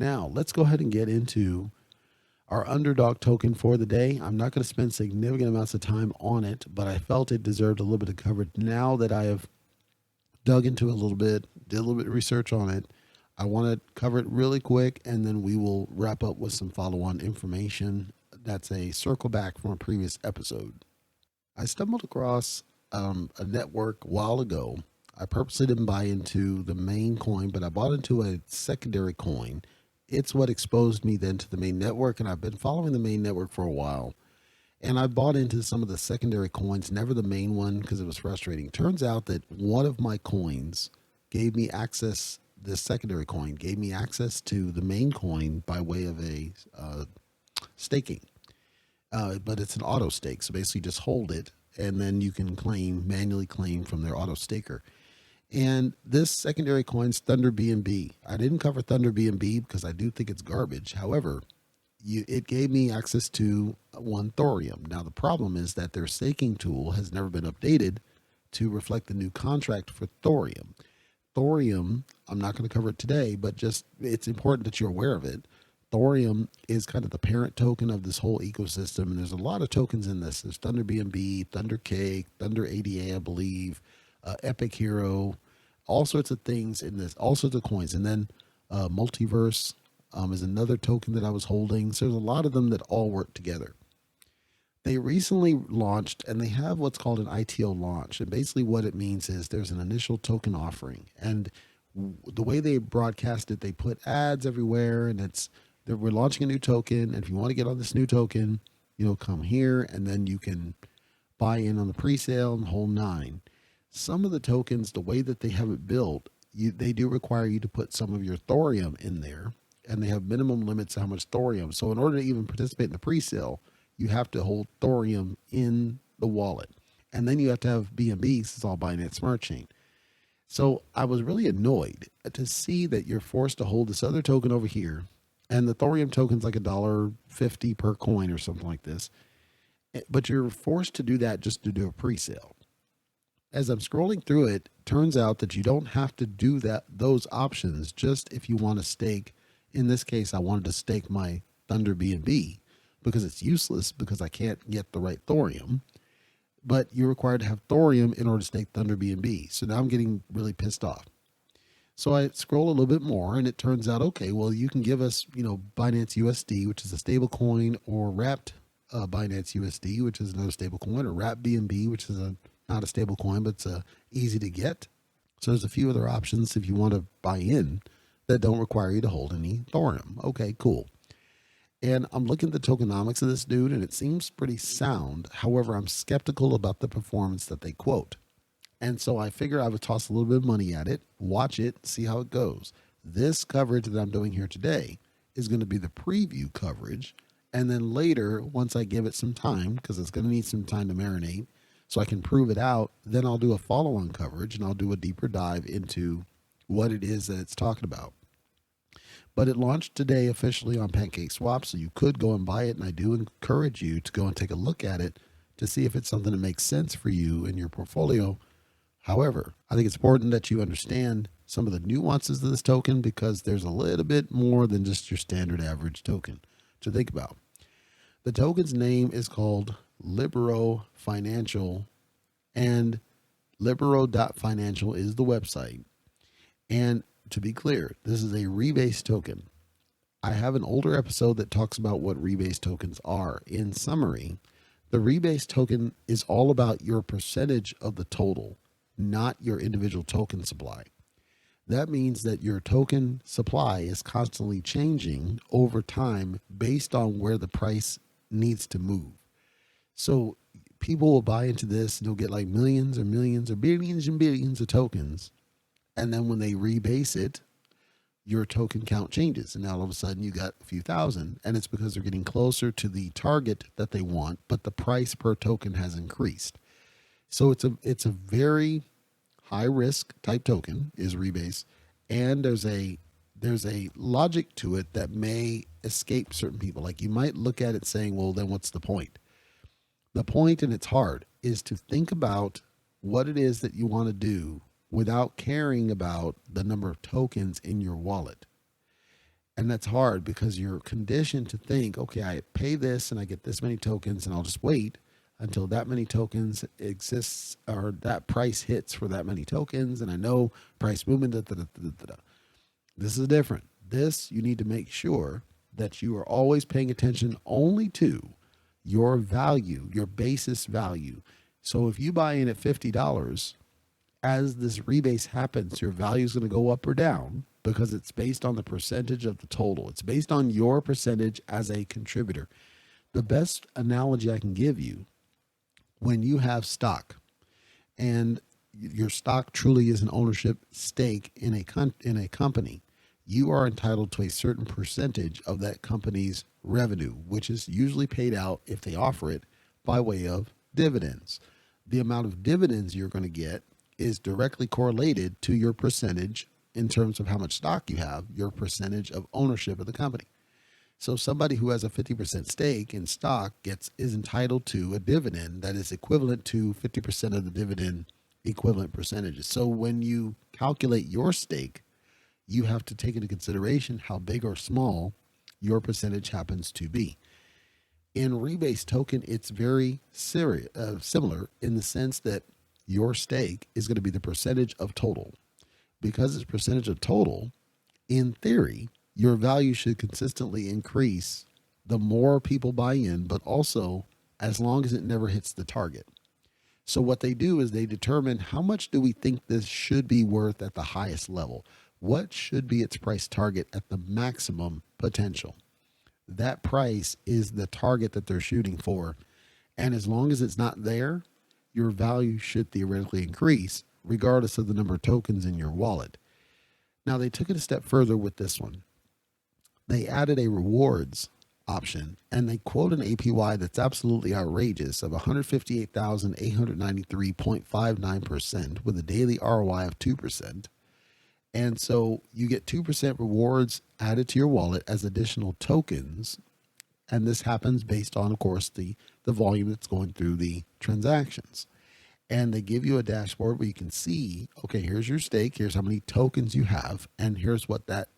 Now, let's go ahead and get into our underdog token for the day. I'm not going to spend significant amounts of time on it, but I felt it deserved a little bit of coverage. Now that I have dug into it a little bit, did a little bit of research on it, I want to cover it really quick, and then we will wrap up with some follow-on information. That's a circle back from a previous episode. I stumbled across a network a while ago. I purposely didn't buy into the main coin, but I bought into a secondary coin. It's what exposed me then to the main network, and I've been following the main network for a while. And I bought into some of the secondary coins, never the main one because it was frustrating. Turns out that one of my coins gave me access, this secondary coin gave me access to the main coin by way of a staking. But it's an auto stake. So basically just hold it and then you can manually claim from their auto staker. And this secondary coin's Thunder BNB. I didn't cover Thunder BNB because I do think it's garbage. However, it gave me access to one Thorium. Now, the problem is that their staking tool has never been updated to reflect the new contract for Thorium. Thorium, I'm not going to cover it today, but just it's important that you're aware of it. Thorium is kind of the parent token of this whole ecosystem, and there's a lot of tokens in this. There's Thunder BNB, Thunder Cake, Thunder ADA, I believe, Epic Hero, all sorts of things in this, all sorts of coins. And then Multiverse is another token that I was holding. So there's a lot of them that all work together. They recently launched, and they have what's called an ITO launch. And basically what it means is there's an initial token offering. And the way they broadcast it, they put ads everywhere, and we're launching a new token. And if you want to get on this new token, come here, and then you can buy in on the pre-sale and whole nine. Some of the tokens, the way that they have it built, they do require you to put some of your thorium in there, and they have minimum limits to how much thorium. So in order to even participate in the pre-sale, you have to hold thorium in the wallet. And then you have to have BNB, it's all Binance Smart Chain. So I was really annoyed to see that you're forced to hold this other token over here, and the thorium token's like $1.50 per coin or something like this. But you're forced to do that just to do a pre-sale. As I'm scrolling through it, turns out that you don't have to do those options just if you want to stake. In this case, I wanted to stake my Thunder BNB because it's useless because I can't get the right thorium. But you're required to have thorium in order to stake Thunder BNB. So now I'm getting really pissed off. So I scroll a little bit more, and it turns out, okay, well, you can give us, Binance USD, which is a stable coin, or wrapped Binance USD, which is another stable coin, or wrapped BNB, which is not a stable coin, but it's easy to get. So there's a few other options if you want to buy in that don't require you to hold any thorium. Okay, cool. And I'm looking at the tokenomics of this dude, and it seems pretty sound. However, I'm skeptical about the performance that they quote. And so I figure I would toss a little bit of money at it, watch it, see how it goes. This coverage that I'm doing here today is going to be the preview coverage. And then later, once I give it some time, because it's going to need some time to marinate, so I can prove it out, then I'll do a follow-on coverage, and I'll do a deeper dive into what it is that it's talking about. But it launched today officially on PancakeSwap, so you could go and buy it, and I do encourage you to go and take a look at it to see if it's something that makes sense for you in your portfolio. However, I think it's important that you understand some of the nuances of this token because there's a little bit more than just your standard average token to think about. The token's name is called Libero Financial, and libero.financial is the website. And to be clear, this is a rebase token. I have an older episode that talks about what rebase tokens are. In summary, the rebase token is all about your percentage of the total, not your individual token supply. That means that your token supply is constantly changing over time based on where the price needs to move. So people will buy into this and they'll get like millions or millions or billions and billions of tokens. And then when they rebase it, your token count changes. And now all of a sudden you got a few thousand, and it's because they're getting closer to the target that they want, but the price per token has increased. So it's a very high risk type token is rebase. And there's a logic to it that may escape certain people. Like you might look at it saying, well, then what's the point? The point, and it's hard, is to think about what it is that you want to do without caring about the number of tokens in your wallet. And that's hard because you're conditioned to think, okay, I pay this and I get this many tokens and I'll just wait until that many tokens exists or that price hits for that many tokens. And I know price movement. Da, da, da, da, da, da. This is different. This, you need to make sure that you are always paying attention only to your value, your basis value. So if you buy in at $50, as this rebase happens, your value is going to go up or down because it's based on the percentage of the total. It's based on your percentage as a contributor. The best analogy I can give you, when you have stock and your stock truly is an ownership stake in a company, you are entitled to a certain percentage of that company's revenue, which is usually paid out, if they offer it, by way of dividends. The amount of dividends you're going to get is directly correlated to your percentage in terms of how much stock you have, your percentage of ownership of the company. So somebody who has a 50% stake in stock is entitled to a dividend that is equivalent to 50% of the dividend equivalent percentages. So when you calculate your stake, you have to take into consideration how big or small your percentage happens to be. In rebase token, it's very similar in the sense that your stake is going to be the percentage of total. Because it's percentage of total, in theory, your value should consistently increase the more people buy in, but also as long as it never hits the target. So what they do is they determine how much do we think this should be worth at the highest level? What should be its price target at the maximum potential? That price is the target that they're shooting for. And as long as it's not there, your value should theoretically increase, regardless of the number of tokens in your wallet. Now, they took it a step further with this one. They added a rewards option, and they quote an APY that's absolutely outrageous of 158,893.59% with a daily ROI of 2%. And so you get 2% rewards added to your wallet as additional tokens. And this happens based on, of course, the volume that's going through the transactions. And they give you a dashboard where you can see, okay, here's your stake, here's how many tokens you have, and here's what that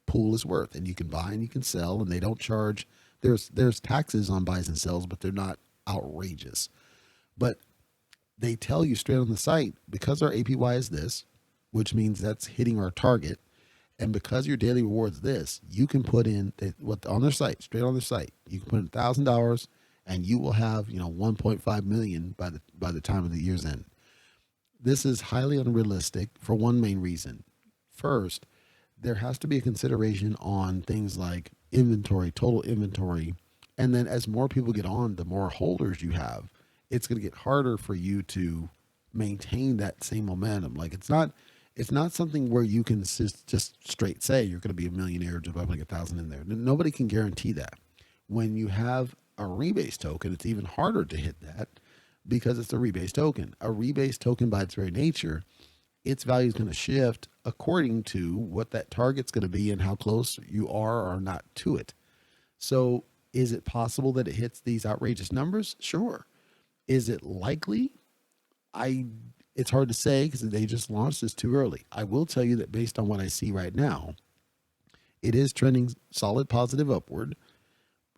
pool is worth. And you can buy and you can sell, and they don't charge. There's taxes on buys and sells, but they're not outrageous. But they tell you straight on the site, because our APY is this, which means that's hitting our target, and because your daily reward's this, you can put in what on their site, straight on their site, you can put in $1,000 and you will have 1.5 million by the time of the year's end. This is highly unrealistic for one main reason. First, there has to be a consideration on things like inventory, total inventory, and then as more people get on, the more holders you have, it's going to get harder for you to maintain that same momentum. Like it's not something where you can just straight say you're going to be a millionaire just by putting 1,000 in there. Nobody can guarantee that. When you have a rebase token, it's even harder to hit that because it's a rebase token. A rebase token, by its very nature, its value is going to shift according to what that target's going to be and how close you are or not to it. So is it possible that it hits these outrageous numbers? Sure. Is it likely? It's hard to say because they just launched this too early. I will tell you that based on what I see right now, it is trending solid positive upward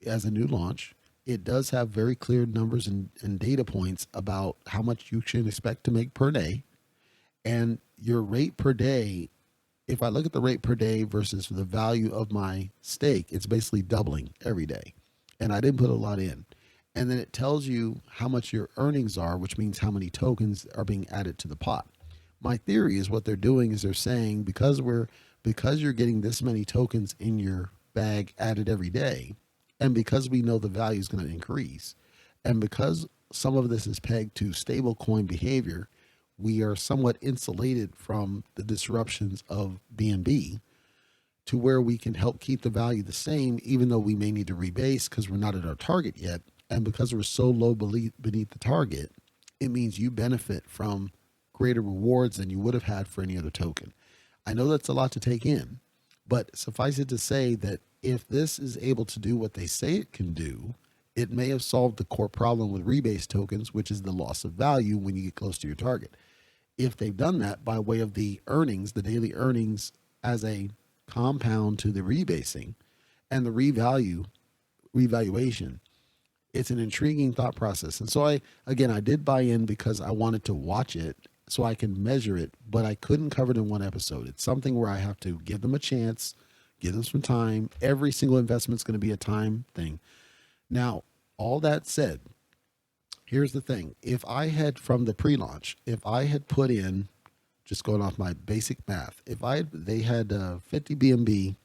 as a new launch. It does have very clear numbers and data points about how much you should expect to make per day. And your rate per day, if I look at the rate per day versus the value of my stake, it's basically doubling every day. And I didn't put a lot in. And then it tells you how much your earnings are, which means how many tokens are being added to the pot. My theory is what they're doing is they're saying because you're getting this many tokens in your bag added every day, and because we know the value is going to increase, and because some of this is pegged to stable coin behavior, we are somewhat insulated from the disruptions of BNB to where we can help keep the value the same, even though we may need to rebase because we're not at our target yet. And because we're so low beneath the target, it means you benefit from greater rewards than you would have had for any other token. I know that's a lot to take in, but suffice it to say that if this is able to do what they say it can do, it may have solved the core problem with rebase tokens, which is the loss of value when you get close to your target. If they've done that by way of the earnings, the daily earnings as a compound to the rebasing and the revaluation. It's an intriguing thought process. And so I did buy in because I wanted to watch it so I can measure it, but I couldn't cover it in one episode. It's something where I have to give them a chance, give them some time. Every single investment's going to be a time thing. Now, all that said, here's the thing. If I had, from the pre-launch, if I had put in, just going off my basic math, they had 50 BNB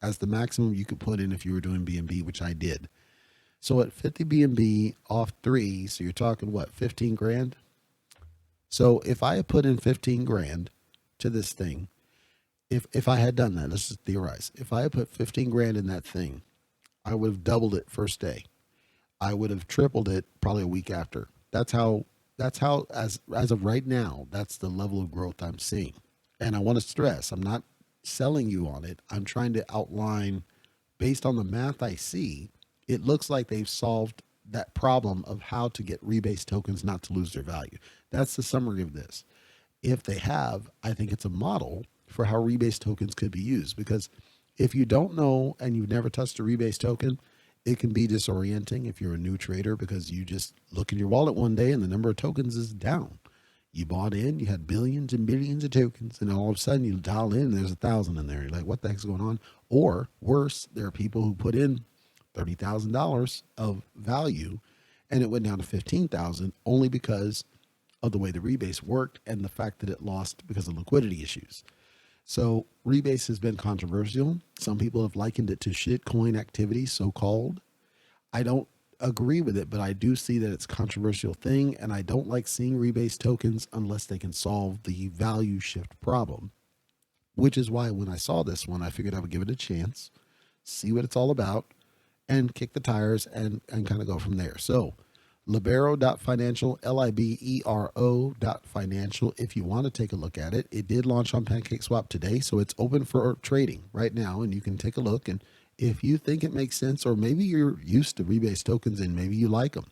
as the maximum you could put in if you were doing BNB, which I did. So at 50 BNB off 3, so you're talking what, 15 grand? So if I had put in 15 grand to this thing, if I had done that, let's just theorize. If I had put 15 grand in that thing, I would have doubled it first day. I would have tripled it probably a week after. That's how as of right now, that's the level of growth I'm seeing. And I want to stress, I'm not selling you on it. I'm trying to outline, based on the math I see, it looks like they've solved that problem of how to get rebase tokens not to lose their value. That's the summary of this. If they have, I think it's a model for how rebase tokens could be used, because if you don't know and you've never touched a rebase token, it can be disorienting if you're a new trader, because you just look in your wallet one day and the number of tokens is down. You bought in, you had billions and billions of tokens, and all of a sudden you dial in and there's 1,000 in there. You're like, what the heck's going on? Or worse, there are people who put in $30,000 of value and it went down to 15,000 only because of the way the rebase worked and the fact that it lost because of liquidity issues. So rebase has been controversial. Some people have likened it to shitcoin activity, so-called. I don't agree with it, but I do see that it's a controversial thing, and I don't like seeing rebase tokens unless they can solve the value shift problem, which is why when I saw this one, I figured I would give it a chance, see what it's all about, and kick the tires and kind of go from there. So Libero.financial, Libero.financial. If you want to take a look at it, it did launch on PancakeSwap today, so it's open for trading right now, and you can take a look. And if you think it makes sense, or maybe you're used to rebase tokens and maybe you like them,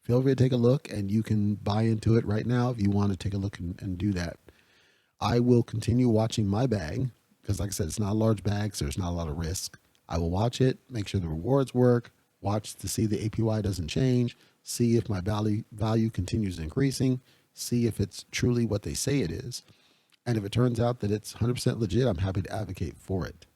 feel free to take a look, and you can buy into it right now if you want to take a look and do that. I will continue watching my bag because, like I said, it's not a large bag, so there's not a lot of risk. I will watch it, make sure the rewards work, watch to see the APY doesn't change, see if my value continues increasing, see if it's truly what they say it is. And if it turns out that it's 100% legit, I'm happy to advocate for it.